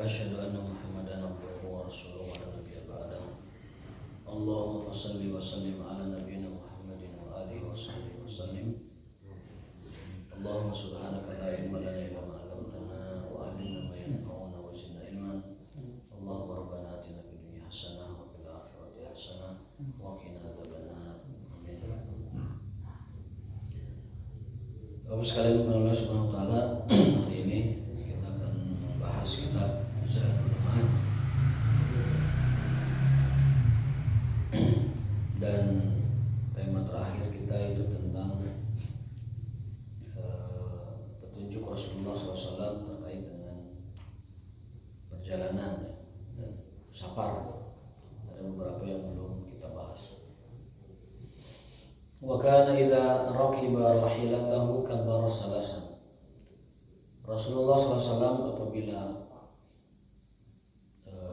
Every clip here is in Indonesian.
أشهد أن محمدا عبده ورسوله ولا نبي بعده. اللهم صل وسلم على نبينا محمد وآله وصحبه وسلم. اللهم سبحانك لا علم لنا إلا ما علمتنا وعلمنا ما ينفعنا وزدنا علما. اللهم ربنا آتنا في الدنيا حسنة وفي الآخرة حسنة وقنا عذاب النار. Amin. Bapak sekalian Allah Subhanahu wa taala, hari ini kita akan membahas kitab Zadul Ma'ad. Dan tema terakhir kita itu tentang petunjuk Rasulullah SAW terkait dengan perjalanan dan safar. Ada beberapa yang belum kita bahas. Wa kana idza raqiba rahilatahu kabbara salasan. Rasulullah SAW apabila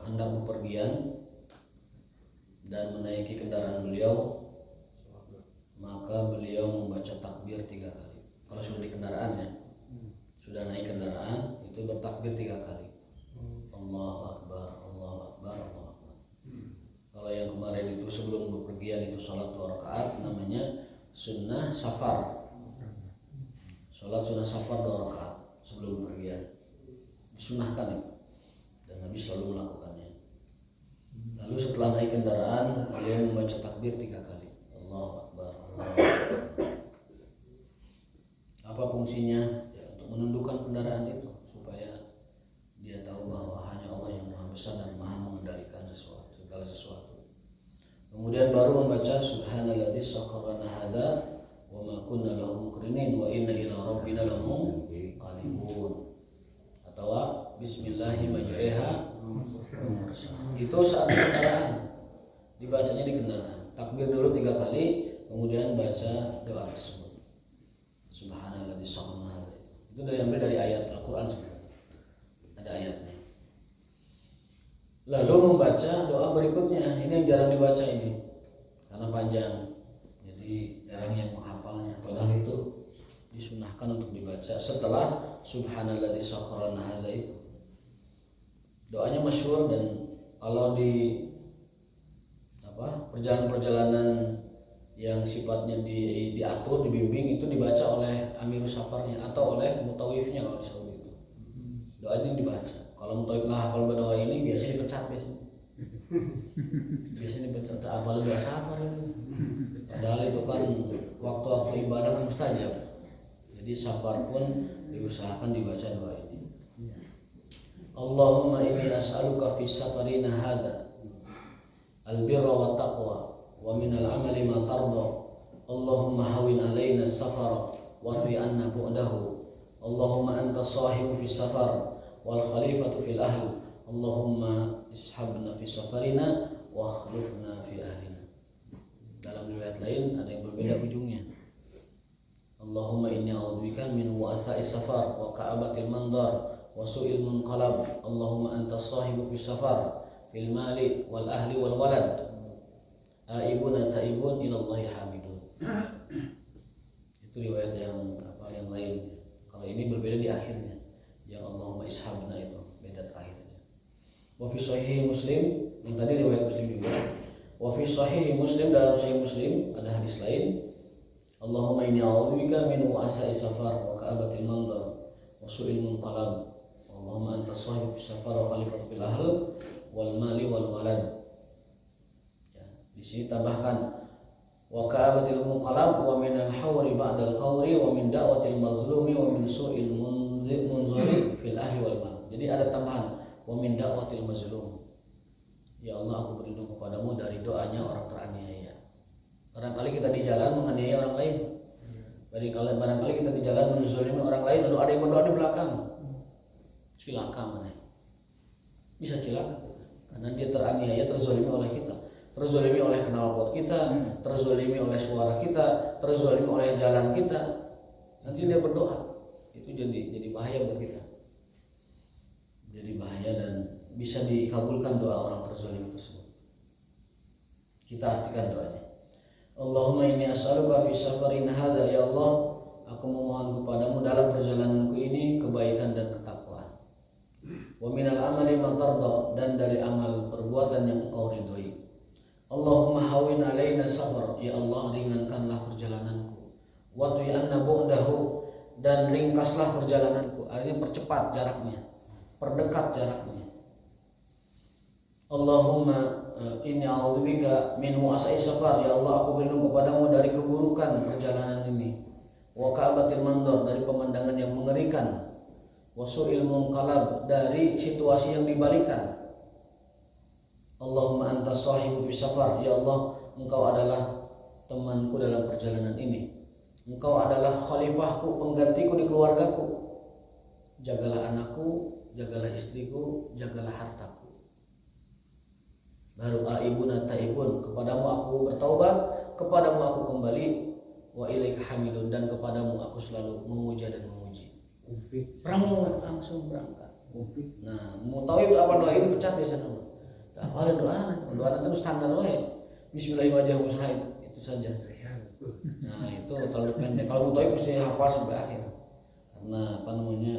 hendak bepergian dan menaiki kendaraan beliau, maka beliau membaca takbir 3 kali. Kalau sudah di kendaraan ya, sudah naik kendaraan, itu bertakbir 3 kali. Allahu Akbar, Allahu Akbar, Allahu Akbar. Kalau yang kemarin itu sebelum bepergian itu sholat 2 rakaat, namanya sunnah safar. Sholat sunnah safar 2 rakaat sebelum bepergian, disunahkan itu, dan Nabi selalu melakukannya. Lalu setelah naik kendaraan, beliau membaca takbir 3 kali. Allahu Akbar, Allahu Akbar. Apa fungsinya? Ya, untuk menundukkan kendaraan itu supaya dia tahu bahwa hanya Allah yang Maha Besar dan Maha mengendalikan segala sesuatu. Kemudian baru membaca Subhanalladzi sakhkhara lana hadza wa ma kunna lahu muqrinin wa inna ila rabbina lamunqalibun. Atau Bismillahi majriha. Itu saat kendaraan, dibacanya di kendaraan. Takbir dulu 3 kali, kemudian baca doa tersebut. Subhanalladzi sakhkhara lana. Itu diambil dari ayat Al-Qur'an sebenarnya. Ada ayatnya. Lalu membaca doa berikutnya. Ini yang jarang dibaca ini karena panjang. Jadi jarang yang menghafalnya. Padahal itu disunahkan untuk dibaca setelah Subhanalladzi sakhkhara lana hadza itu. Doanya masyhur, dan kalau di perjalanan-perjalanan yang sifatnya diatur, dibimbing, itu dibaca oleh amirul safarnya atau oleh mutawifnya. Kalau di Saudi itu doa ini dibaca. Kalau mutawif nggak hafal doa ini biasanya dipecat biasanya dipecat. Hafal doa safar itu, padahal itu kan waktu-waktu ibadah kan mustajab. Jadi safar pun diusahakan dibaca doa ini. Allahumma inni as'aluka fi safarina hadza al-birra wa taqwa wa min al-amali ma tarda. Allahumma hawin alaina as-safara wa twi anna bu'dahu. Allahumma anta sahibu fi safar wal khalifatu fil ahli. Allahumma ishabna fi safarina wa akhlifna fi ahlina. Dalam riwayat lain ada yang berbeda ujungnya. Allahumma inni a'udzubika min wa'sa'is safar wa ka'abatil mandar wa su'il munqalab. Allahumma anta sahibu fis safar fil mali wal ahli wal walad. Aibuna taibun ilallahi hamidun. Itu riwayat yang lain. Kalau ini berbeda di akhirnya. Yang Allahumma ishabna itu beda terakhirnya. Wa fi sahih Muslim, yang tadi riwayat Muslim juga. Wa fi sahih Muslim, dalam sahih Muslim ada hadis lain. Allahumma inni a'udzubika min wa'sa'is safar wa ka'abatil mandar wa su'il munqalab. Allahumma anta sahibu fis safar wa khalifatu fil ahl wal mali wal walad. Ya, di sini tambahkan wa ka'abatil munqalab wa min al-hawri ba'dal qawri wa min da'watil mazlumi wa min su'il munzari fil ahli wal mal. Jadi ada tambahan wa min da'watil mazlum. Ya Allah, aku berlindung kepadamu dari doanya orang teraniaya. Barangkali kita di jalan menganiaya orang lain. Barangkali kita di jalan menzalimi orang lain, lalu ada yang berdoa di belakang. Cilaka mana? Bisa cilaka karena dia teraniaya, terzalimi oleh kita, terzalimi oleh knalpot kita, terzalimi oleh suara kita, terzalimi oleh jalan kita. Nanti dia berdoa, itu jadi bahaya buat kita. Jadi bahaya dan bisa dikabulkan doa orang terzalimi tersebut. Kita artikan doanya. Allahumma inni as'aluka fi safarin hadza, ya Allah, aku memohon kepadamu dalam perjalananku ini kebaikan dan ketakwaan. wa minal amali ma tarda, dan dari amal perbuatan yang engkau ridhoi. Allahumma hawin alaina sabr, ya Allah ringankanlah perjalananku. Wa tu'anna bu'dahu, dan ringkaslah perjalananku, artinya percepat jaraknya, perdekat jaraknya. Allahumma inni a'udzubika min wa'sa'i safar, ya Allah aku berlindung kepadamu dari keburukan perjalanan ini. Wa ka'batil mandor, dari pemandangan yang mengerikan. Wa su'il munqalab, dari situasi yang dibalikan. Allahumma antas sahibu fi safar, ya Allah engkau adalah temanku dalam perjalanan ini. Engkau adalah khalifahku, penggantiku di keluargaku. Jagalah anakku, jagalah istriku, jagalah hartaku. Baru aibun taibun, kepadamu aku bertaubat, kepadamu aku kembali. Wa ilaika hamidun, dan kepadamu aku selalu memuja dan memuji. Perang langsung berangkat. Nah, mau tahu itu apa doa ini pecat di sana. Apa doa itu standar wae. Bismillahirrahmanirrahim, itu saja. Nah, itu terlalu pendek. Kalau mau tahu mesti hafal sampai akhir. Karena apa namanya?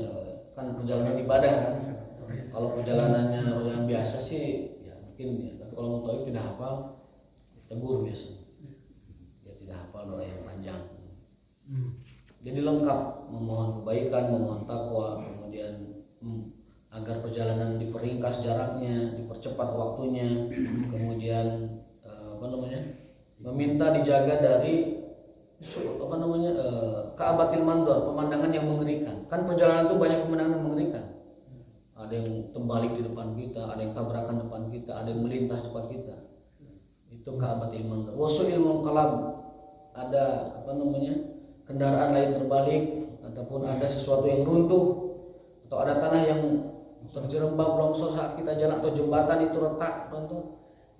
Kan perjalanan ibadah kan. Kalau perjalanan biasa sih ya mungkin ya. Tapi kalau mau tahu tidak hafal, tegur biasanya. Tidak hafal doa yang panjang. Jadi lengkap, memohon kebaikan, memohon takwa, kemudian agar perjalanan diperingkas jaraknya, dipercepat waktunya, kemudian meminta dijaga dari ka'batil mandor, pemandangan yang mengerikan. Kan perjalanan itu banyak pemandangan yang mengerikan. Ada yang terbalik di depan kita, ada yang tabrakan depan kita, ada yang melintas depan kita. Itu ka'batil mandor. Wasu'il munqalab, ada kendaraan lain terbalik, ataupun ada sesuatu yang runtuh, atau ada tanah yang terjerembab longsor saat kita jalan, atau jembatan itu retak,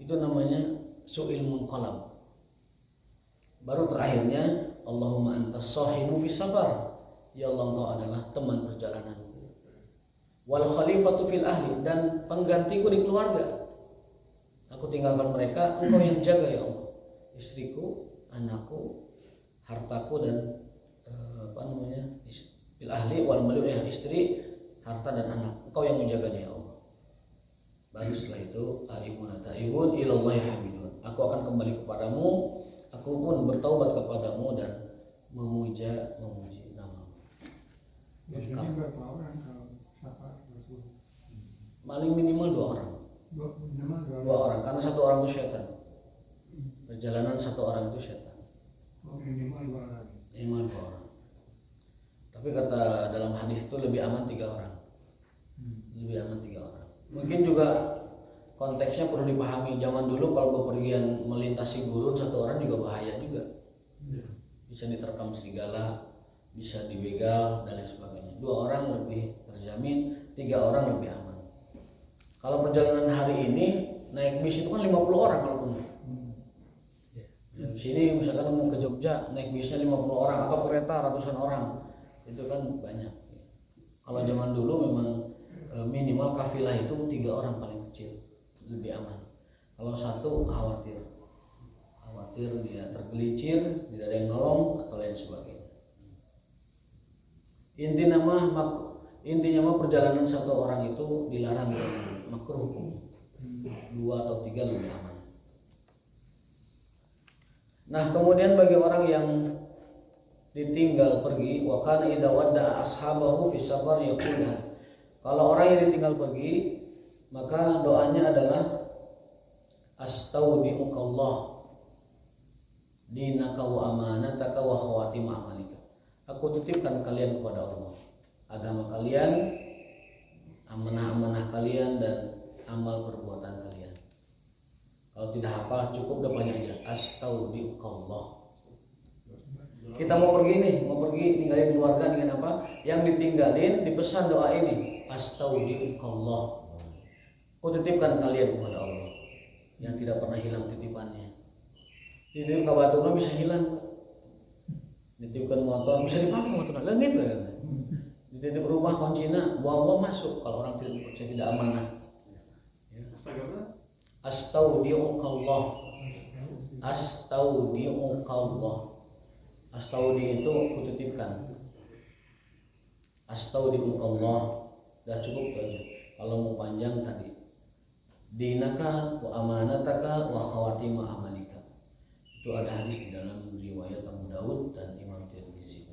itu namanya su'il munqalab. Baru terakhirnya Allahumma antas sahibu fis safar, ya Allah engkau adalah teman perjalananku. Wal khalifatu fil ahli, dan penggantiku di keluarga. Aku tinggalkan mereka, engkau yang jaga ya Allah. Istriku, anakku, hartaku, dan fil ahli wal mali, ya istri, harta dan anak, engkau yang menjaganya ya Allah. Baru setelah itu aibun taibun ilallahi hamidun, aku akan kembali kepadamu, aku pun bertaubat kepadamu dan memuji namamu. Biasanya berapa orang kalau safar Rasul? Paling minimal 2 orang. Dua orang, karena 1 orang itu syaitan. Perjalanan 1 orang itu syaitan. Minimal 2 orang. Minimal 2 orang. Tapi kata dalam hadis itu lebih aman 3 orang. Lebih aman 3 orang. Mungkin juga konteksnya perlu dipahami. Zaman dulu kalau bepergian melintasi gurun 1 orang juga bahaya juga. Bisa diterkam serigala, bisa dibegal dan lain sebagainya. 2 orang lebih terjamin, 3 orang lebih aman. Kalau perjalanan hari ini naik bis itu kan 50 orang kalaupun. Di sini misalkan mau ke Jogja naik bisnya 50 orang, atau kereta ratusan orang, itu kan banyak. Kalau zaman dulu memang minimal kafilah itu 3 orang paling kecil, lebih aman. Kalau 1 khawatir dia tergelincir, tidak ada yang nolong atau lain sebagainya. Intinya mah perjalanan 1 orang itu dilarang dengan makruh hukum. 2 atau 3 lebih aman. Nah, kemudian bagi orang yang ditinggal pergi, wa kana idza wadda'a ashabahu fi safar yaqula. Kalau orang yang ditinggal pergi, maka doanya adalah astaudiukallah dinaka wa amanataka wa khawatim amalika. Aku titipkan kalian kepada Allah, agama kalian, amanah-amanah kalian, dan amal perbuatan kalian. Kalau tidak hafal cukup depannya aja, astaudiukallah. Kita mau pergi tinggalin keluarga dengan apa? Yang ditinggalin dipesan doa ini, astaudiukallah. Aku titipkan kalian kepada Allah yang tidak pernah hilang titipannya. Titip kabatuna bisa hilang, dititipkan motor bisa dipakai motornya, leungit lah. Dititip rumah kuncinya, bawa masuk kalau orang tidak amanah. Astaudiukallah. Astaudiukallah. Astaudi itu kutitipkan. Astaudiukallah. Dah cukup itu aja. Kalau mau panjang tadi, dinaka wa amanataka wa khawatima amalika. Itu ada hadis di dalam riwayat Abu Daud dan Imam Tirmizi.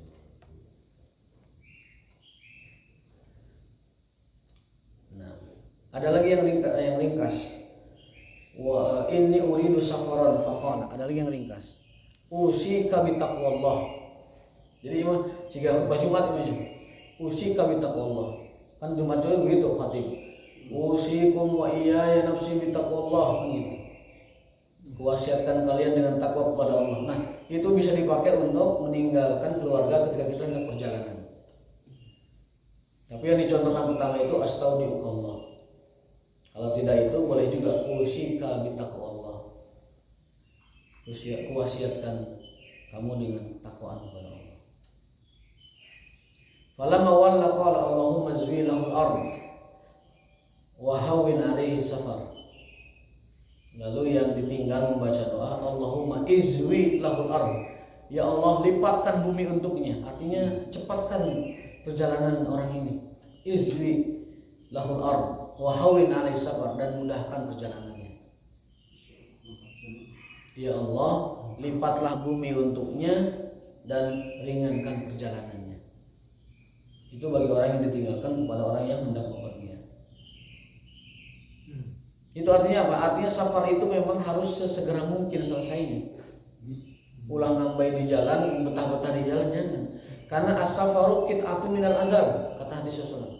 Nah, ada lagi yang ringkas. Wa inni uridu safaran faqala. Ada lagi yang ringkas. Usika bi taqwallah. Jadi imam jika khutbah Jumat ini usika bi taqwallah. Kan Jumat itu begitu khatib. Usikum wa iyaya nafsi bi taqwallah kan gitu. Kuwasiatkan kalian dengan takwa kepada Allah. Nah, itu bisa dipakai untuk meninggalkan keluarga ketika kita hendak perjalanan. Tapi yang dicontohkan pertama itu astaudiukallah. Kalau tidak itu boleh juga usika bi taqwallah. Kuwasiatkan kamu dengan takwaan kepada Allah. Falamma walla qala Allahumma zwi lahul ard wa hawwin alaihi safar. Lalu yang ditinggal membaca doa Allahumma izwi lahul ard. Ya Allah, lipatkan bumi untuknya. Artinya cepatkan perjalanan orang ini. Izwi lahul ard wa hawwin alaihi safar, dan mudahkan perjalanannya. Ya Allah, lipatlah bumi untuknya dan ringankan perjalanannya. Itu bagi orang yang ditinggalkan kepada orang yang hendak bepergian. Itu artinya apa? Artinya safar itu memang harus sesegera mungkin selesainya. Pulang ngambai di jalan, betah-betah di jalan jangan. Karena as-safaru qit'atun minal azab, kata hadis Rasulullah.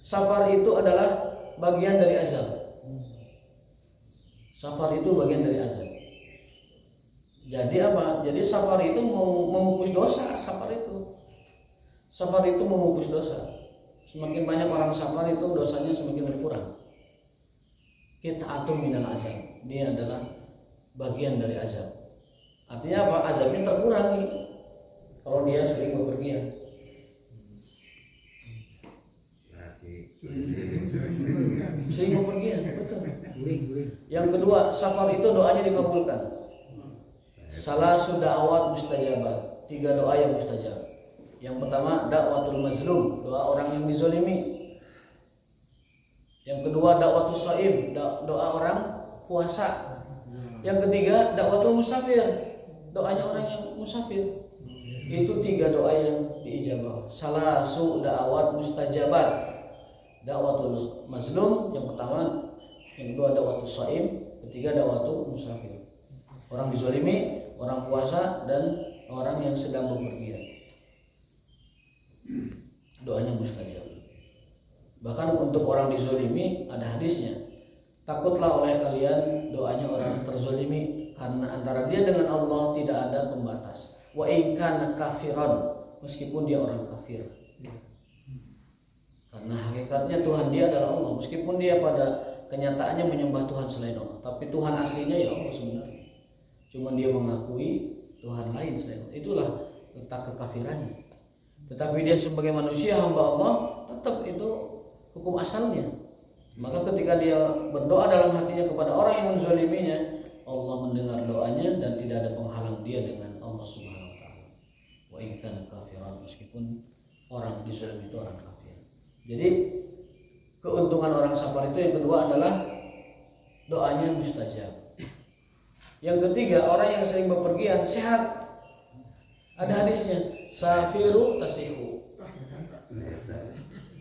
Safar itu adalah bagian dari azab. Safar itu bagian dari azab. Jadi apa? Jadi safar itu memupus dosa. Safar itu memupus dosa. Semakin banyak orang safar itu dosanya semakin berkurang. Qit'atun minal azab. Dia adalah bagian dari azab. Artinya apa? Azabnya terkurangi kalau dia sering bepergian. Sering bepergian, betul. Yang kedua, safar itu doanya dikabulkan. Salah sudah awat mustajabat. 3 doa yang mustajab. Yang pertama, dakwatul mazlum, doa orang yang dizolimi. Yang kedua, dakwatul shaim, doa orang puasa. Yang ketiga, dakwatul musafir, doanya orang yang musafir. Itu 3 doa yang diijabah. Salasu da'awat mustajabat. Dakwatul mazlum yang pertama, yang kedua dakwatul shaim, ketiga dakwatul musafir. Orang dizalimi, orang puasa, dan orang yang sedang bepergian. Doanya mustajab. Bahkan untuk orang dizalimi ada hadisnya. Takutlah oleh kalian doanya orang terzalimi, karena antara dia dengan Allah tidak ada pembatas. Wa in kana kafiran, meskipun dia orang kafir. Karena hakikatnya Tuhan dia adalah Allah, meskipun dia pada kenyataannya menyembah Tuhan selain Allah, tapi Tuhan aslinya ya Allah sebenarnya. Cuma dia mengakui Tuhan lain selain Allah. Itulah letak kekafirannya. Tetapi dia sebagai manusia hamba Allah, tetap itu hukum asalnya. Maka ketika dia berdoa dalam hatinya kepada orang yang menzaliminya, Allah mendengar doanya dan tidak ada penghalang dia dengan Allah Subhanahu wa taala. Wa in kana kafiran, meskipun orang dizalimi itu orang kafir. Jadi keuntungan orang sabar itu yang kedua adalah doanya mustajab. Yang ketiga, orang yang sering bepergian sehat. Ada hadisnya, safiru tasihu.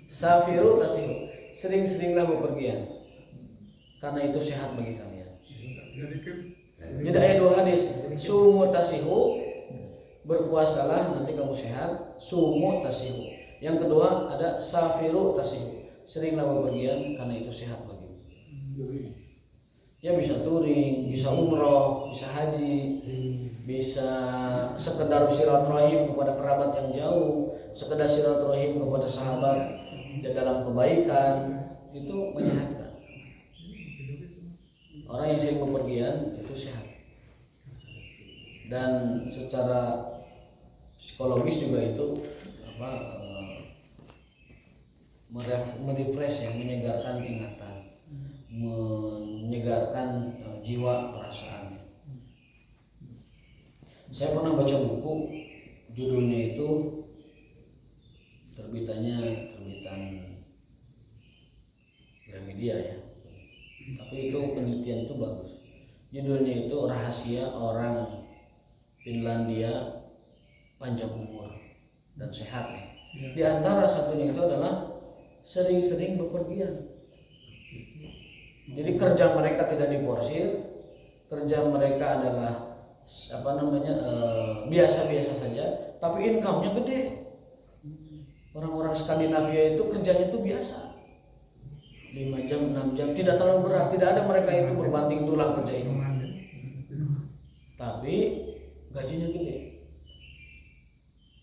Safiru tasihu. Sering-seringlah bepergian, karena itu sehat bagi kalian. Jadi ada 2 hadis, sumu tasihu, berpuasalah nanti kamu sehat. Sumu tasihu. Yang kedua ada safiru tasihu, seringlah bepergian karena itu sehat bagimu. Ya bisa touring, bisa umroh, bisa haji, bisa sekedar silaturahim kepada kerabat yang jauh, sekedar silaturahim kepada sahabat dan dalam kebaikan, itu menyehatkan. Orang yang sering bepergian itu sehat. Dan secara psikologis juga itu merefresh, yang menyegarkan ingatan, menyegarkan jiwa perasaannya. Saya pernah baca buku, judulnya itu terbitan media ya. Tapi itu penelitian itu bagus. Judulnya itu Rahasia Orang Finlandia Panjang Umur dan Sehat ya. Di antara satunya itu adalah sering-sering bepergian. Jadi kerja mereka tidak diporsir, kerja mereka adalah biasa-biasa saja, tapi income-nya gede. Orang-orang Skandinavia itu kerjanya itu biasa, 5 jam, 6 jam, tidak terlalu berat. Tidak ada mereka itu berbanting tulang kerja ini, tapi gajinya gede.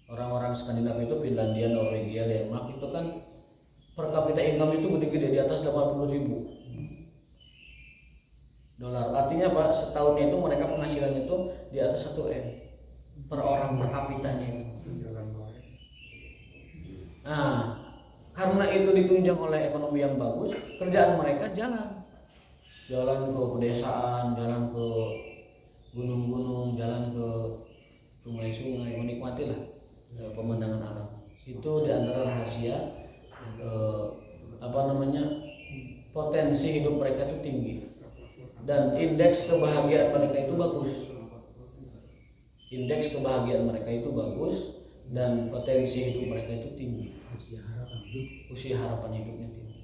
Orang-orang Skandinavia itu Finlandia, Norwegia, Denmark itu kan per kapita income itu gede-gede, di atas 80.000 dolar. Artinya apa? Setahunnya itu mereka penghasilannya itu di atas 1 M per orang per kapitanya itu. Nah, karena itu ditunjang oleh ekonomi yang bagus, kerjaan mereka jalan ke pedesaan, jalan ke gunung-gunung, jalan ke sungai-sungai, menikmatilah pemandangan alam. Itu diantara rahasia potensi hidup mereka itu tinggi dan indeks kebahagiaan mereka itu bagus. Indeks kebahagiaan mereka itu bagus dan potensi hidup mereka itu tinggi. Usia harapan hidupnya tinggi.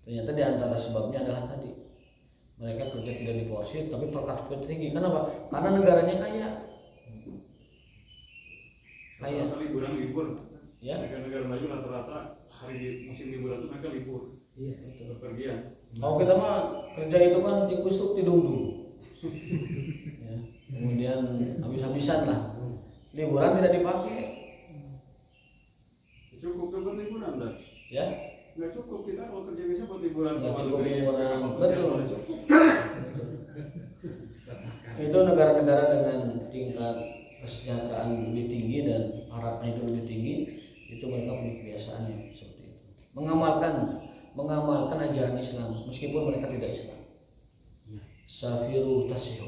Ternyata di antara sebabnya adalah tadi, mereka kerja tidak diporsir tapi per kapita tinggi. Kenapa? Karena negaranya kaya. Libur. Ya. Negara maju rata-rata hari musim liburan itu mereka libur. Iya, betul. Bepergian. Kalau kita mah kerja itu kan dikusuk tidung-dung. Ya. Kemudian habis-habisan lah. Liburan tidak dipakai. Cukup buat liburan dah. Ya. Nggak cukup, kita kalau kerja bisa buat liburan. Nggak cukup liburan. Betul. Itu negara-negara dengan tingkat kesejahteraan lebih tinggi dan harapan hidup lebih tinggi, itu mereka punya kebiasaan yang seperti itu. Mengamalkan ajaran Islam meskipun mereka tidak Islam. Safiru tasihu.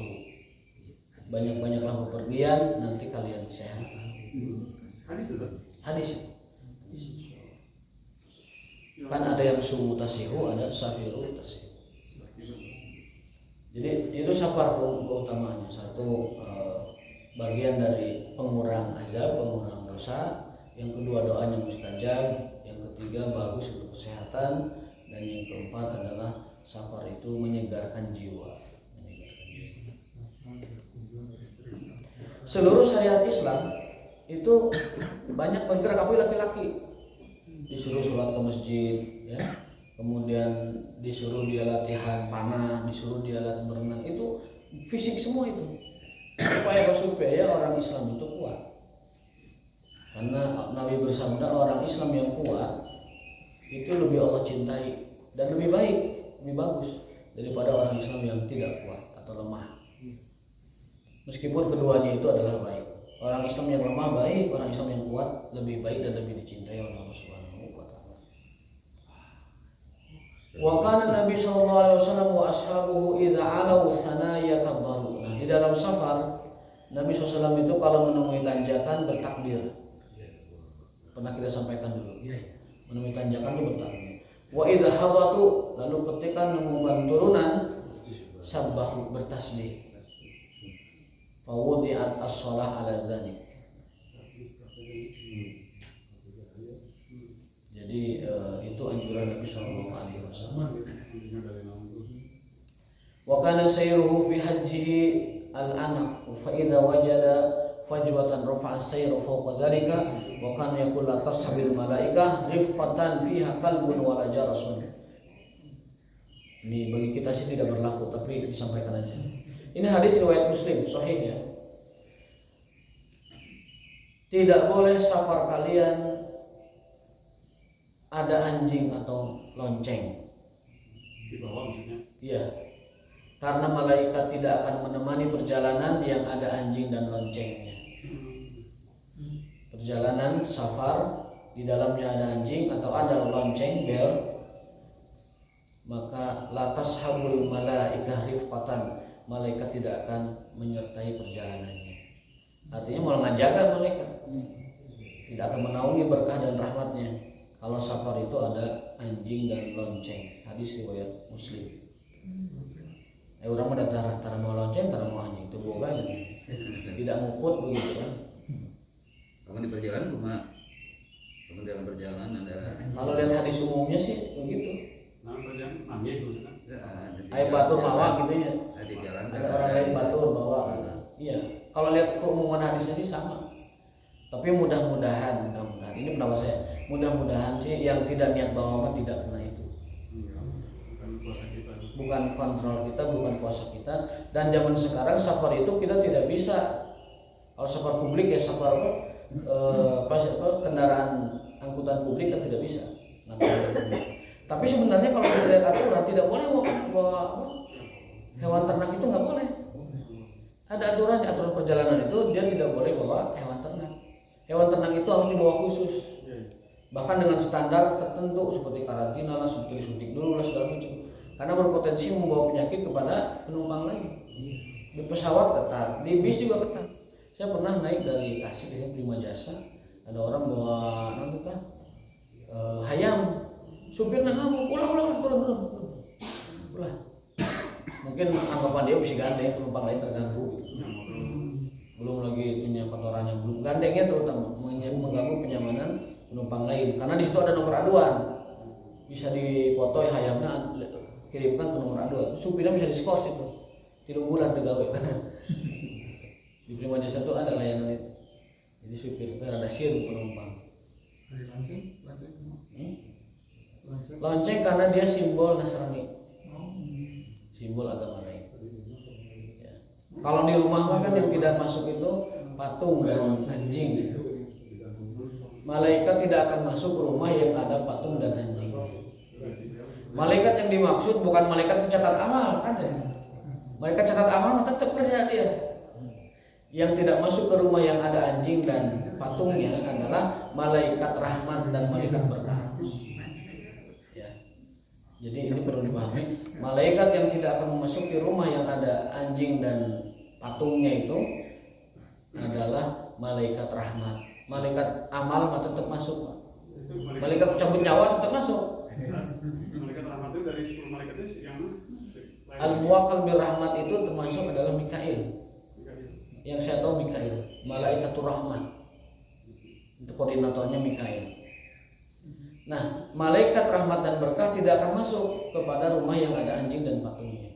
Banyak-banyaklah bepergian, nanti kalian sehat. Hadis itu. Hadis. Kan ada yang sumu tasihu, ada safiru tasihu. Jadi itu safar keutamaannya. Satu, bagian dari pengurang azab, pengurang dosa. Yang kedua, doanya mustajab. Yang ketiga, bagus untuk kesehatan. Dan yang keempat adalah safar itu menyegarkan jiwa. Seluruh syariat Islam itu banyak bergerak, apalagi laki-laki disuruh sholat ke masjid, ya. Kemudian disuruh dia latihan panah, disuruh dia latihan berenang, itu fisik semua itu. Supaya orang Islam itu kuat. Karena Nabi bersabda orang Islam yang kuat itu lebih Allah cintai dan lebih baik, lebih bagus daripada orang Islam yang tidak kuat atau lemah. Meskipun keduanya itu adalah baik. Orang Islam yang lemah baik, orang Islam yang kuat lebih baik dan lebih dicintai oleh Allah Subhanahu wa taala. Wa kana Nabi sallallahu alaihi wasallam wa ashabuhu idza alau sanaya kabbaru. Nah, di dalam safar Nabi SAW itu kalau menemui tanjakan bertakbir. Pernah kita sampaikan dulu. Menemui tanjakan itu bertakbir. Wa idza habatu, lalu ketika menemukan turunan sabbahu, bertasbih. Fa wudi'at as-shalah ala dzalik. Jadi itu anjuran Nabi sallallahu alaihi wasallam. Wa kana sayruhu fi hajjihi al-anaq fa idza wajada fajwatan rafa'a as-sayru fawqa dhalika wa kana yaqulu la tashabil malaikah rifqatan fiha qalbun wa la jarasun. Ini bagi kita sih tidak berlaku, tapi disampaikan aja. Ini hadis riwayat Muslim, sahih ya. Tidak boleh safar kalian ada anjing atau lonceng Di bawah maksudnya. Iya. Karena malaikat tidak akan menemani perjalanan yang ada anjing dan loncengnya. Perjalanan safar di dalamnya ada anjing atau ada lonceng bel, maka la tashabul malaikah rifqatan, malaikat tidak akan menyertai perjalanannya. Artinya malah menjaga malaikat, tidak akan menaungi berkah dan rahmatnya kalau safar itu ada anjing dan lonceng. hadis riwayat Muslim. Orang mah tara mau lonceng, tara mau anjing itu boga tidak nguput begitu kan. Kamu di perjalanan kamu dalam perjalanan ada. Kalau lihat hadis umumnya sih begitu. Nah, perjalanan itu kan. Ayo batur bawa gitu ya. Di jalan. Ada orang lain batur bawa. Iya. Kalau lihat keumuman hadisnya sih sama. Tapi mudah-mudahan ini pendapat saya. Mudah-mudahan sih yang tidak niat bawa mah tidak kena itu. Bukan puasa kita. Bukan kontrol kita, bukan puasa kita. Dan zaman sekarang safar itu kita tidak bisa. Kalau safar publik ya safar kendaraan angkutan publik kan tidak bisa. Tapi sebenarnya kalau kita lihat aturan tidak boleh bawa hewan ternak itu nggak boleh. Ada aturan perjalanan itu dia tidak boleh bawa hewan ternak. Hewan ternak itu harus dibawa khusus. Bahkan dengan standar tertentu seperti karantina lah, seperti disuntik dulu lah segala macam. Karena berpotensi membawa penyakit kepada penumpang lain. Di pesawat ketat, di bis juga ketat. Saya pernah naik dari Tasik ke Prima Jasa, ada orang bawa nanti kan hayam, supirnya ngamuk, ulah turun. Mungkin anggapan dia bisa gandeng, penumpang lain terganggu. Belum lagi punya kotorannya, belum gandengnya terutama mengganggu kenyamanan penumpang lain. Karena di situ ada nomor aduan, bisa dipoto hayamnya kirimkan ke nomor aduan. Supirnya bisa diskors itu, 3 bulan tegawe. Di Prima Jasa itu ada layanan itu. Jadi supir itu ada siru penumpang. Lonceng karena dia simbol Nasrani, simbol agama lain. Ya. Kalau di rumah kan yang tidak masuk itu patung dan anjing. Malaikat tidak akan masuk ke rumah yang ada patung dan anjing. Malaikat yang dimaksud bukan malaikat pencatat amal, kan? Malaikat catat amal tetap kerja dia. Yang tidak masuk ke rumah yang ada anjing dan patungnya adalah malaikat rahmat dan malaikat berkah. Ya. Jadi ini perlu dipahami. Malaikat yang tidak akan memasuki rumah yang ada anjing dan patungnya itu adalah malaikat rahmat. Malaikat amal mah tetap masuk. Malaikat cabut nyawa tetap masuk. Malaikat rahmat itu dari 10 malaikat itu yang Al-Muwakkal bir rahmat itu termasuk adalah Mikail. Yang saya tahu Mikail, Malaikatur Rahmah. Itu koordinatornya Mikail. Nah, malaikat rahmat dan berkah tidak akan masuk kepada rumah yang ada anjing dan patungnya.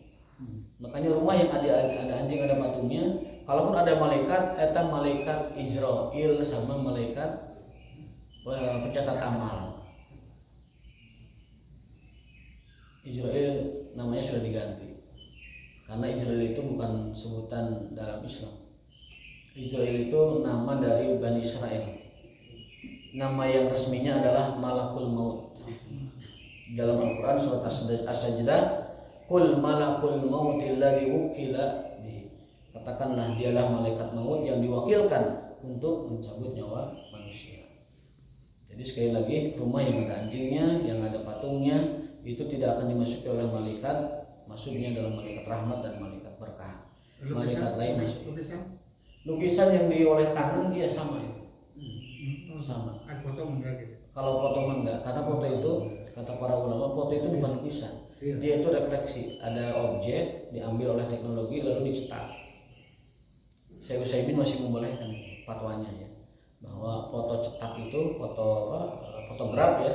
Makanya rumah yang ada anjing ada patungnya, kalaupun ada malaikat, eta malaikat Israel sama malaikat pencatat amal. Israel namanya sudah diganti. Karena Israel itu bukan sebutan dalam Islam. Israel itu nama dari Bani Israel. Nama yang resminya adalah Malakul Maut. Dalam Al-Quran surat As-Sajdah, Qul malakul mautil ladzi wukila bihi. Katakanlah dialah malaikat maut yang diwakilkan untuk mencabut nyawa manusia. Jadi sekali lagi, rumah yang ada anjingnya, yang ada patungnya, itu tidak akan dimasuki oleh malaikat. Masuknya adalah malaikat rahmat dan malaikat berkah. Malaikat lain masuk. Lukisan yang dioleh tangan dia sama itu. Sama. Kalau foto enggak, karena foto itu kata para ulama, foto itu bukan lukisan. Dia itu refleksi. Ada objek diambil oleh teknologi lalu dicetak. Syekh Utsaimin masih membolehkan fatwanya ya, bahwa foto cetak itu fotograf ya,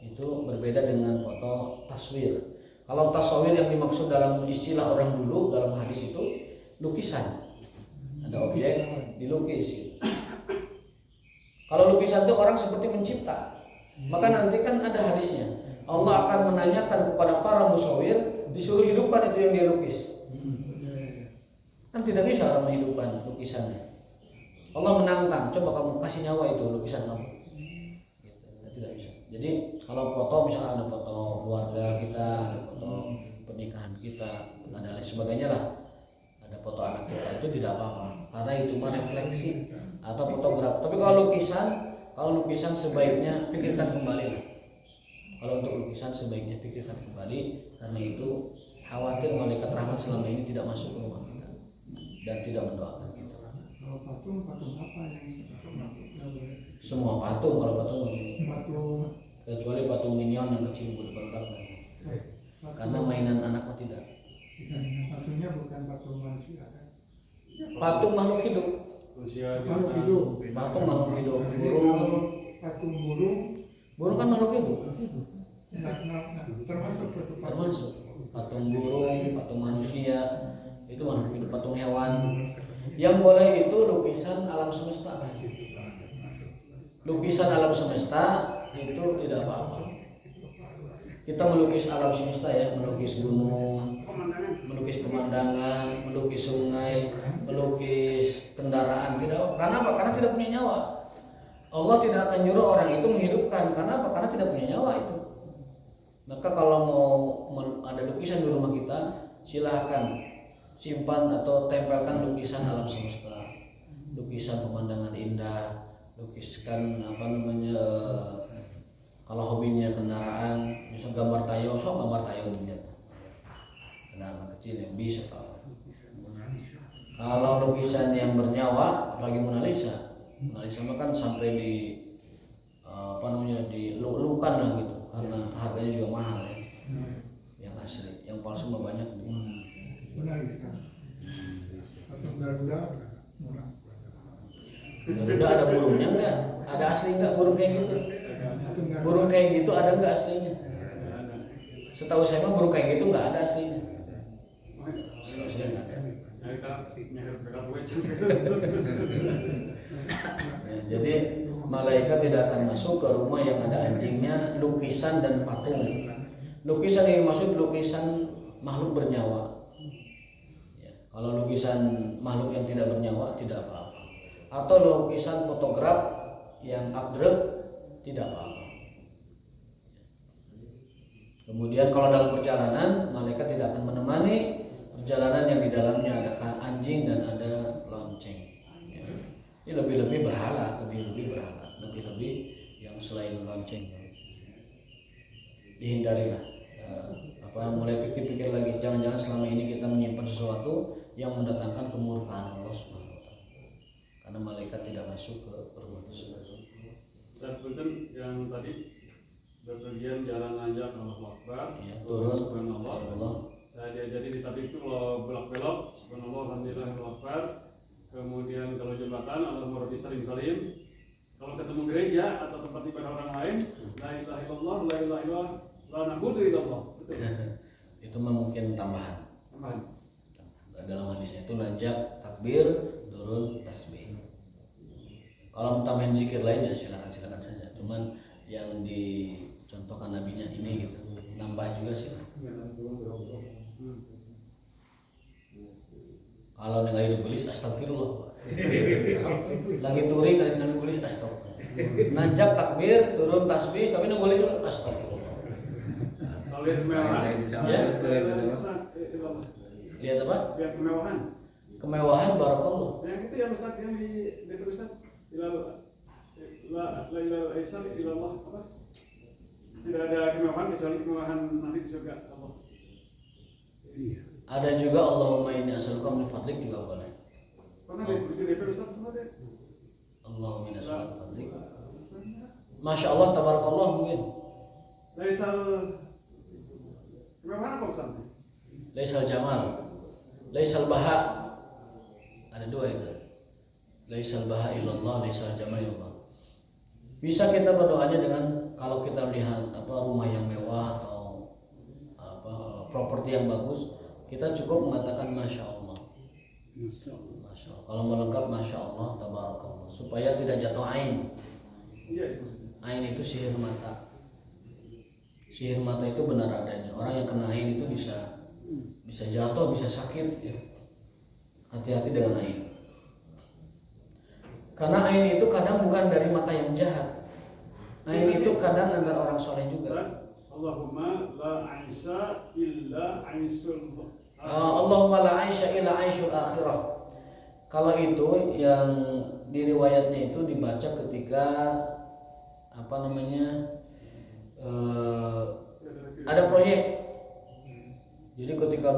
itu berbeda dengan foto taswir. Kalau tasawir yang dimaksud dalam istilah orang dulu dalam hadis itu lukisan. Ada objek dilukis. Kalau lukisan itu orang seperti mencipta. Maka nanti kan ada hadisnya. Allah akan menanyakan kepada para musawir, disuruh hidupkan itu yang dia lukis. Kan tidak bisa orang menghidupkan lukisannya. Allah menantang, coba kamu kasih nyawa itu lukisan kamu. Tidak bisa. Jadi kalau foto misalnya ada foto keluarga kita, ada foto pernikahan kita, ada lain sebagainya lah. Ada foto anak kita, itu tidak apa-apa. Karena itu mah refleksi atau fotografi. Tapi kalau lukisan sebaiknya pikirkan kembali lah. Kalau untuk lukisan sebaiknya pikirkan kembali, karena itu khawatir malaikat rahmat selama ini tidak masuk ke rumah kita dan tidak mendoakan kita. Kalau patung apa yang Semua patung, kalau patung patung kecuali patung minion yang kecil berdepan belakang. Karena mainan anak mah tidak. Maksudnya bukan patung manusia kan? Patung makhluk hidup. Manusia Makhluk hidup. Patung makhluk hidup. Jadi Burung. kalau patung burung, Burung kan makhluk hidup. termasuk satu patung. Termasuk patung burung, patung manusia, itu makhluk hidup, patung hewan. Yang boleh itu lukisan alam semesta. Lukisan alam semesta itu tidak apa-apa. Kita melukis alam semesta ya, melukis gunung, melukis pemandangan, melukis sungai, melukis kendaraan, tidak. Karena apa? Karena tidak punya nyawa. Allah tidak akan nyuruh orang itu menghidupkan. Karena apa? Karena tidak punya nyawa itu. Maka kalau mau ada lukisan di rumah kita, silahkan simpan atau tempelkan lukisan alam semesta, lukisan pemandangan indah, lukiskan apa namanya, kalau hobinya kendaraan, bisa gambar tayo, gambar tayo dilihat. Kendaraan kecil yang bisa tahu. Kalau lukisan yang bernyawa, apalagi Mona Lisa mah kan sampai di apa namanya, dilulukan lah gitu, karena harganya juga mahal ya. Yang asli, yang palsu mah banyak. Benar Lisa. Patung Garuda murah. Garuda ada burungnya enggak? Ada asli enggak burung kayak gitu? Burung kayak gitu ada enggak aslinya? Setahu saya mah burung kayak gitu enggak ada aslinya. Setahu saya enggak ada. Ya, jadi malaikat tidak akan masuk ke rumah yang ada anjingnya, lukisan dan patung. Lukisan yang dimaksud lukisan makhluk bernyawa. Ya, kalau lukisan makhluk yang tidak bernyawa tidak apa-apa. Atau lukisan fotograf yang abstrak tidak apa-apa. Kemudian kalau dalam perjalanan, malaikat tidak akan menemani perjalanan yang di dalamnya ada anjing dan ada lonceng. Ya. Ini lebih-lebih berhala, lebih-lebih yang selain lonceng. Dihindarilah. Mulai pikir-pikir lagi, jangan-jangan selama ini kita menyimpan sesuatu yang mendatangkan kemurkaan Allah Subhanahu wa taala. Karena malaikat tidak masuk ke rumah tersebut. Dan betul yang tadi berpergian jalan lanjut Allahu Akbar, Ya, turun subhanallah. Allah. Saya diajari di tabik itu kalau belok-belok subhanallah alhamdulillah Allahu Akbar. Kemudian kalau jembatan Allahumma rabbi salim salim. Kalau ketemu gereja atau tempat ibadah orang lain, la ilaha illallah, la ilaha illallah, la na'budu illallah. Betul. Itu mah mungkin tambahan. Tambahan. Dalam hadisnya itu najak, takbir, turun, tasbih. Kalau mau tambahin zikir lain ya silakan saja. Cuman yang dicontohkan nabinya ini gitu. Nambah juga sih. Kalau lagi nulis astagfirullah. Lagi touring lagi nulis astagfirullah. Najak, takbir, turun, tasbih, tapi nulis astagfirullah. Kalau lihat kemewahan, Ya. Lihat apa? lihat kemewahan. Kemewahan barakallah. Yang itu yang Ustaz yang di Ustaz la ilaha illallah apa? Tidak ada kemewahan kecuali kemewahan nanti di surga Allah. Ada juga Allahumma inni as'aluka min fadlik juga boleh. Pernah di DP Ustaz pernah deh. Allahumma inni as'aluka min fadlik. Masya Allah, tabarakallah mungkin. Laisal kemewahan apa Ustaz? Laisal jamal, laisal baha. Ada dua itu. Laisal baha illallah, laisal jamal illallah. Bisa kita berdoanya dengan kalau kita lihat rumah yang mewah atau properti yang bagus, kita cukup mengatakan masya Allah. Masya Allah. Kalau mau lengkap masya Allah, tabarakallah, supaya tidak jatuh ain. Iya. Ain itu sihir mata. Sihir mata itu benar adanya. Orang yang kena ain itu bisa jatuh, bisa sakit. Ya. Hati-hati dengan ain. Karena ain itu kadang bukan dari mata yang jahat. Ain itu kadang antara orang soleh juga. Allahumma la aisha illa aisul. Allahumma la aisha illa aisyul akhirah. Kalau itu yang di riwayatnya itu dibaca ketika ada proyek. Jadi ketika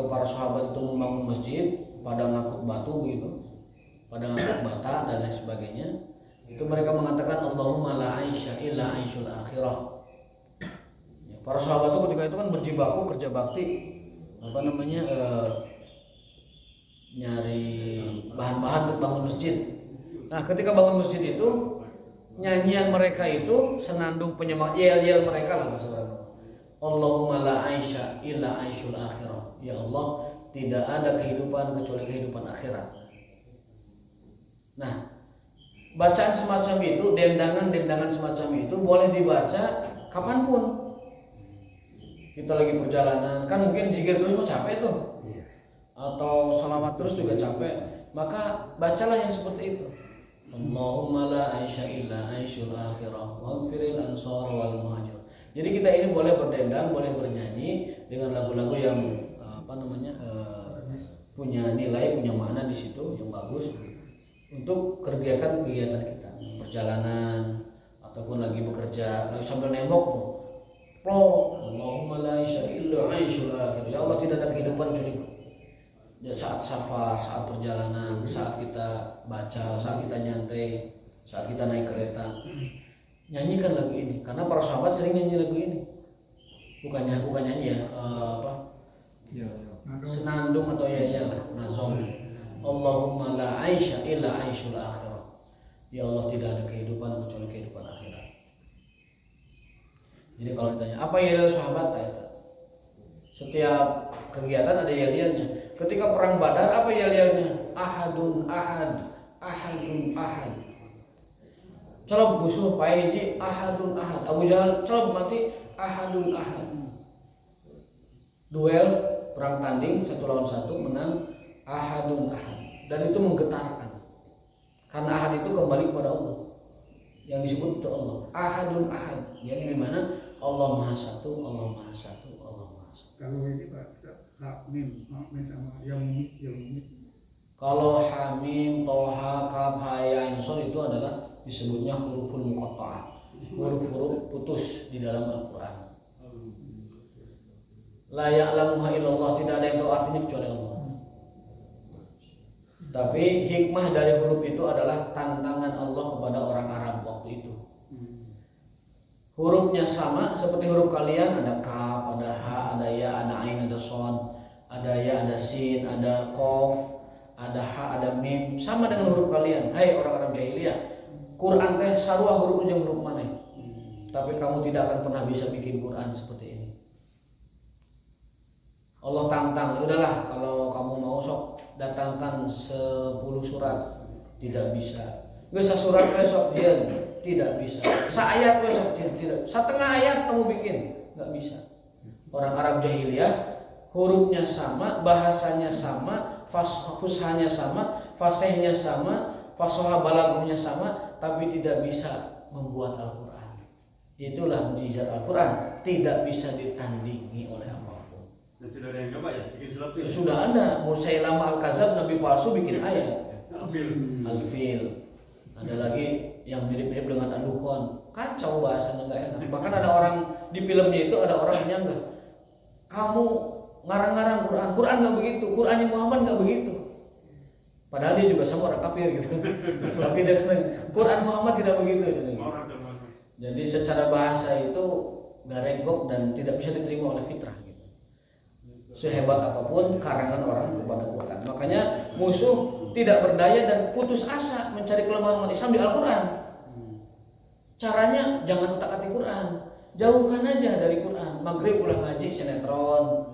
para sahabat itu membangun masjid, pada ngangkut batu gitu, pada ngangkut bata dan lain sebagainya, itu mereka mengatakan Allahumma la aisha illa aisyul akhirah. Ya, Para sahabat itu ketika itu kan berjibaku kerja bakti, nyari bahan-bahan untuk bangun masjid. Nah, ketika bangun masjid itu nyanyian mereka itu senandung penyemangat, yel-yel mereka lah bahasa orang. Allahumma la aisha illa aishul akhirah. Ya Allah, tidak ada kehidupan kecuali kehidupan akhirat. Nah, bacaan semacam itu, dendangan semacam itu boleh dibaca kapanpun. Kita lagi perjalanan, kan mungkin zikir terus mah capek tuh, atau salawat terus juga capek, maka bacalah yang seperti itu. Allahumma la aisha illa aishul akhirah waghfiril ansar wal muhajir. Jadi kita ini boleh berdendang, boleh bernyanyi dengan lagu-lagu yang punya nilai, punya makna di situ yang bagus untuk kegiatan kita, perjalanan ataupun lagi bekerja, lagi sambil nembok, Allahumma la aisha illa aishul akhirah. Ya Allah, tidak ada kehidupan kecuali saat safar, saat perjalanan, saat kita baca, saat kita nyantai, saat kita naik kereta. Nyanyikan lagu ini, karena para sahabat sering nyanyi lagu ini. Bukan nyanyi ya, senandung atau ya lah, nazom. Allahumma la aisha illa aishul akhirah. Ya Allah, tidak ada kehidupan kecuali kehidupan akhirat. Jadi kalau ditanya apa yel sahabat, setiap kegiatan ada yel-yelnya. Ketika perang Badar apa yel-yelnya? Ahadun ahad, ahadun ahad. Celop musuh pae hiji ahadun ahad. Abu Jahal celop mati ahadun ahad. Duel perang tanding 1 lawan 1 menang ahadun ahad. Dan itu menggetarkan. Karena ahad itu kembali kepada Allah. Yang disebut itu Allah. Ahadun ahad. Yang dimana Allah Maha Satu, Allah Maha Satu, Allah Maha Satu. Kalau ini Pak, mim sama yang mimit. Kalau hamim, toha, kaf, ha, ya, ain, shad itu adalah disebutnya huruful muqatta'ah, huruf-huruf putus di dalam Al-Quran. La ya'lamuha illallah, tidak ada yang tahu artinya kecuali Allah. Tapi hikmah dari huruf itu adalah tantangan Allah kepada orang Arab waktu itu. Hurufnya sama seperti huruf kalian, ada kaf, ada ha, ada ya, ada ain, ada shad, ada ya, ada sin, ada qaf, ada ha, ada mim, sama dengan huruf kalian. Hai orang Arab jahiliyah, Quran teh sarua hurufnya jeung huruf maneh. Tapi kamu tidak akan pernah bisa bikin Quran seperti ini. Allah tantang, udahlah kalau kamu mau sok datangkan 10 surat, tidak bisa. Geus surat besok jian, tidak bisa. Saayat besok jian, tidak. Setengah ayat kamu bikin, enggak bisa. Orang Arab jahiliyah hurufnya sama, bahasanya sama, fushahnya sama, fasihnya sama, fasoha balaghahnya sama, tapi tidak bisa membuat Al-Quran. Itulah mukjizat Al-Quran, tidak bisa ditandingi oleh apapun. Dan sudah ada yang coba ya bikin surat itu? Sudah ada, Musailamah Al-Kadzab, nabi palsu bikin ayat. Al-Fil. Ada lagi yang mirip-mirip dengan Ad-Dukhan. Kacau bahasanya, enggak enak. Bahkan ada orang di filmnya itu, ada orang yang enggak, kamu ngarang-ngarang Quran, Quran nggak begitu, Qurannya Muhammad nggak begitu. Padahal dia juga sama orang kafir gitu. Tapi dia Quran Muhammad tidak begitu. Jadi secara bahasa itu garengkok dan tidak bisa diterima oleh fitrah gitu. Sehebat apapun karangan orang kepada Quran. Makanya musuh tidak berdaya dan putus asa mencari kelemahan umat Islam di Al-Quran. Caranya jangan utak-atik Quran, jauhkan aja dari Quran. Maghrib ulah ngaji sinetron.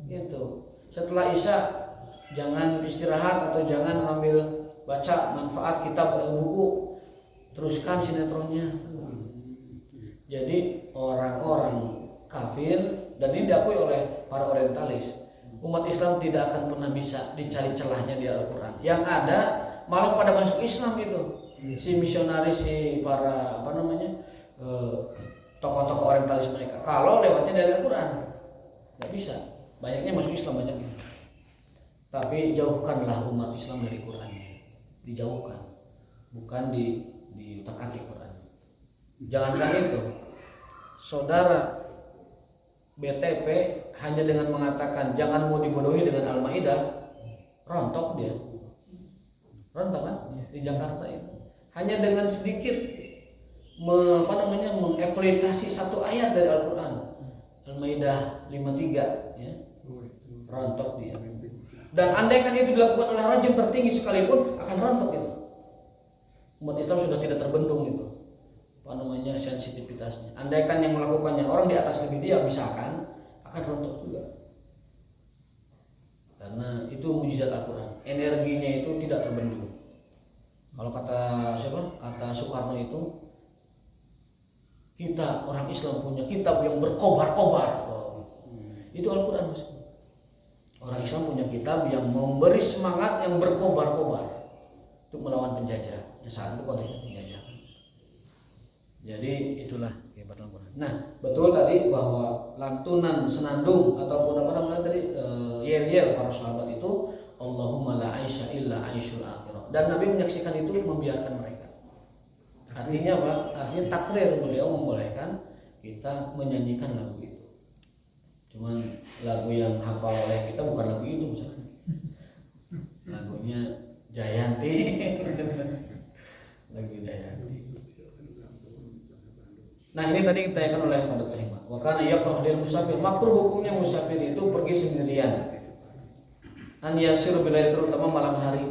Gitu. Setelah Isya jangan istirahat atau jangan ngambil baca manfaat kitab buku, teruskan sinetronnya. Jadi orang-orang kafir, dan ini diakui oleh para orientalis, umat Islam tidak akan pernah bisa dicari celahnya di Al-Quran. Yang ada malah pada masuk Islam itu si misionaris, si para tokoh-tokoh orientalis mereka. Kalau lewatnya dari Al-Quran nggak bisa. Banyaknya masuk Islam banyaknya. Tapi jauhkanlah umat Islam dari Qurannya. Dijauhkan. Bukan di utak-atik Qurannya. Jangankan itu. Saudara BTP hanya dengan mengatakan jangan mau dibodohi dengan Al-Maidah, rontok dia. Rontok kan? Di Jakarta itu. Hanya dengan sedikit mengeksploitasi satu ayat dari Al-Quran. Al-Maidah 53 ya. Oh, itu. Rontok dia. Dan andaikan itu dilakukan oleh rajim tertinggi sekalipun akan rontok itu. Umat Islam sudah tidak terbendung itu. Apa namanya sensitivitasnya. Andaikan yang melakukannya orang di atas lebih dia misalkan akan rontok juga. Karena itu mujizat Al-Quran. Energinya itu tidak terbendung. Kalau kata siapa? Kata Soekarno itu, kita orang Islam punya kitab yang berkobar-kobar. Itu Al-Quran. Orang Islam punya kitab yang memberi semangat yang berkobar-kobar untuk melawan penjajah. Yang saat itu konteksnya penjajah. Jadi itulah kehebatan Al-Quran. Nah, betul tadi bahwa lantunan senandung ataupun apa namanya tadi yel-yel para sahabat itu Allahumma la aisha illa aishul akhirah. Dan Nabi menyaksikan itu membiarkan mereka. Artinya apa? Artinya takrir, beliau membolehkan kita menyanyikan lagu itu. Cuman lagu yang hafal oleh kita bukan lagu itu misalnya. Lagunya Jayanti. Lagu Jayanti. Nah, ini tadi ditanyakan oleh Dr. Hikmat. Wa kana yaqra'u lil musafir, makruh hukumnya musafir itu pergi sendirian. An yasiru bilail, terutama malam hari.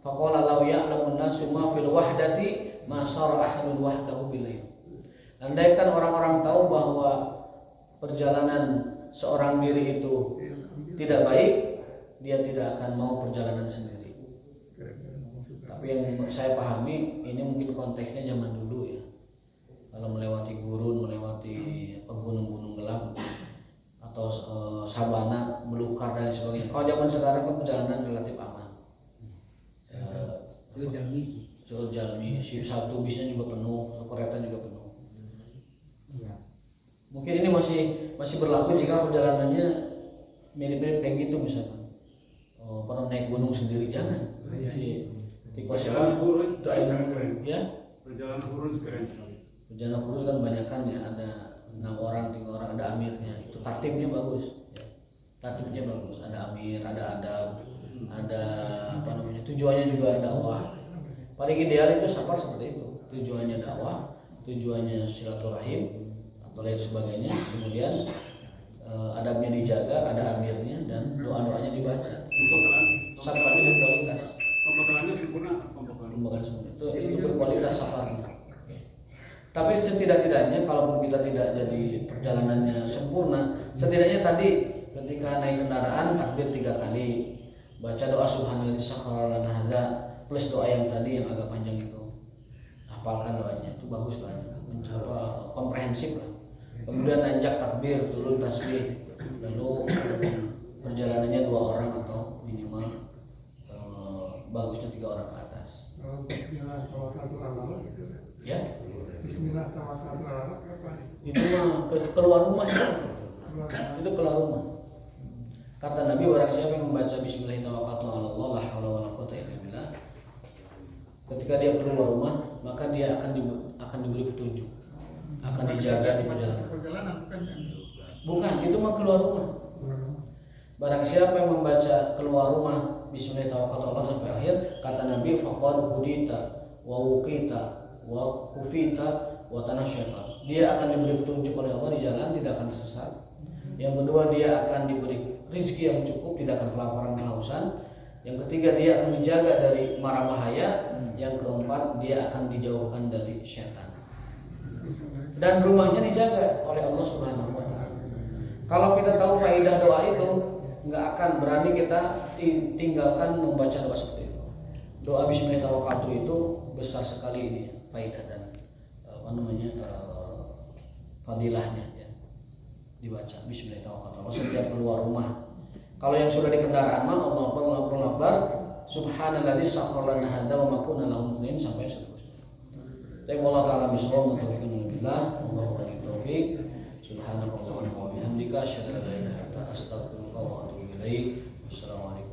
Faqala law ya'lamun nasu ma fil wahdati ma sara ahadun wahdahu bilail. Andaikan orang-orang tahu bahwa perjalanan seorang diri itu tidak baik, dia tidak akan mau perjalanan sendiri. Tapi yang saya pahami ini mungkin konteksnya zaman dulu ya. Kalau melewati gurun, melewati gunung-gunung gelap atau sabana, belukar dan sebagainya. Kalau zaman sekarang kan perjalanan relatif aman. Jalmi, satu bisnya juga penuh, kereta juga penuh. Mungkin ini masih berlaku jika perjalanannya mirip-mirip kayak gitu misalkan. Pernah naik gunung sendiri jangan. Di Perjalanan kurus keren. Ya. Perjalanan kurus keren sekali. Perjalanan kurus kan banyak kan ya, ada 6 orang, 3 orang, ada amirnya. Itu tertibnya bagus. Ya. Tertibnya bagus. Ada amir, ada adab, ada apa namanya? Tujuannya juga dakwah. Paling ideal itu safar seperti itu. Tujuannya dakwah, tujuannya silaturahim atau lain sebagainya. Kemudian adabnya dijaga, ada amirnya dan doa-doanya dibaca. Itu safarnya berkualitas. Pembekalannya sempurna. Pembekalan sempurna. Itu berkualitas safarnya. Tapi setidak-tidaknya kalaupun kita tidak jadi perjalanannya sempurna, setidaknya tadi ketika naik kendaraan takbir 3 kali, baca doa subhanallah sakhkhara lana hadza plus doa yang tadi yang agak panjang itu. Hafalkan doanya, itu bagus lah, mencoba komprehensif lah. Kemudian nanjak takbir, turun tasbih, lalu perjalanannya 2 orang atau minimal bagusnya 3 orang ke atas. Bismillah tawakkaltu ala Allah gitu. Ya. Bismillah tawakkaltu ala Allah apa? Itu mah keluar rumah ya. Itu keluar rumah. Kata Nabi, barang siapa yang membaca bismillah tawakkaltu ala Allah la haula wala quwwata illa billah, ketika dia keluar rumah maka dia akan diberi petunjuk, akan dijaga di perjalanan. Bukan, itu mah keluar rumah. Barang siapa yang membaca keluar rumah bismillah tawakkaltu ala Allah sampai akhir, kata Nabi, faqad hudita wa wuqita wa kufita wa tanasyata. Dia akan diberi petunjuk oleh Allah di jalan, tidak akan tersesat. Yang kedua, dia akan diberi rezeki yang cukup, tidak akan kelaparan kehausan. Yang ketiga, dia akan dijaga dari mara bahaya. Yang keempat, dia akan dijauhkan dari syaitan. Dan rumahnya dijaga oleh Allah Subhanahu wa taala. Kalau kita tahu faedah doa itu, nggak akan berani kita tinggalkan membaca doa seperti itu. Doa bismillah tawakkaltu itu besar sekali ini faedah dan fadilahnya ya. Dibaca bismillah tawakkaltu setiap keluar rumah. Kalau yang sudah di kendaraan mah Allahu akbar subhanalladzi sakhkhara lana hadza wa ma kunna lahu muqrinin sampai seterusnya. Tapi Allah taala bismillah billah Allahu taufiq subhanallah wa bihamdika asyhadu an la ilaha illa anta astaghfiruka wa atubu ilaik. Assalamualaikum.